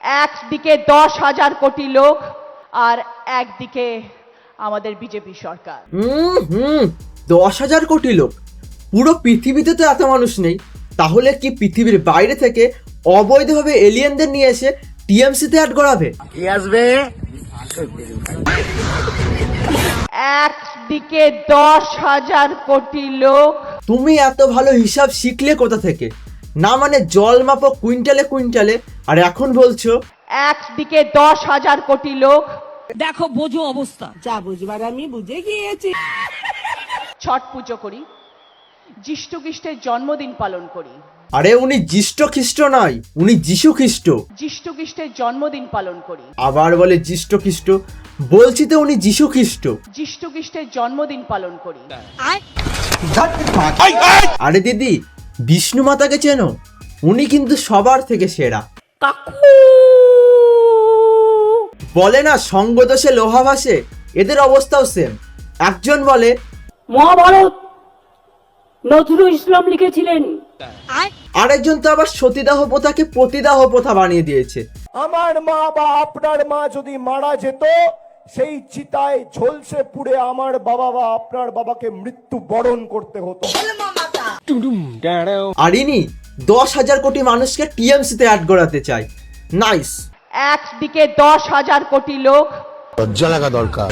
একদিকে 10,000 কোটি লোক আর একদিকে আমাদের বিজেপি সরকার। 10,000 কোটি লোক, পুরো পৃথিবীতে তো এত মানুষ নেই, তাহলে কি পৃথিবীর বাইরে থেকে অবৈধভাবে এলিয়েনদের নিয়ে এসে টিএমসিতে অ্যাড করাবে? একদিকে 10,000 কোটি লোক। তুমি এত ভালো হিসাব শিখলে কোথা থেকে? না মানে জল মাপো কুইন্টালে কুইন্টালে, আর এখন বলছো একদিকে 10,000 কোটি লোক। দেখো বোঝো অবস্থা। যা বুঝবার আমি বুঝে গিয়েছি। ছট পুজো করি, যিশু খ্রিস্টের জন্মদিন পালন করি। আরে উনি যিষ্ট খ্রিস্ট নয়, উনি যিশু খ্রিস্ট। যিশু খ্রিস্টের জন্মদিন পালন করি। আবার বলে যিষ্ট খ্রিস্ট, বলছি তো উনি যিশু খ্রিস্ট। যিশু খ্রিস্টের জন্মদিন পালন করি। আরে দিদি, বিষ্ণু মাতাকে চেনো? উনি কিন্তু সবার থেকে সেরা। বলে না সঙ্গদোষে লোহা ভাসে, এদের অবস্থাও সেম। একজন বলে মহাভারত নজরুল ইসলাম লিখেছিলেন, আরেকজন তো আবার সতীদাহ প্রথাকে প্রতিদাহ প্রথা বানিয়ে দিয়েছে। আমার মা বা আপনার মা যদি মারা যেত, সেই চিতায় ঝলসে পুড়ে আমার বাবা বা আপনার বাবাকে মৃত্যু বরণ করতে হতো। আর ইনি 10,000 কোটি মানুষকে টিএমসিতে অ্যাড করাতে চায়। নাইস। একদিকে 10,000 কোটি লোক, লজ্জা লাগা দরকার।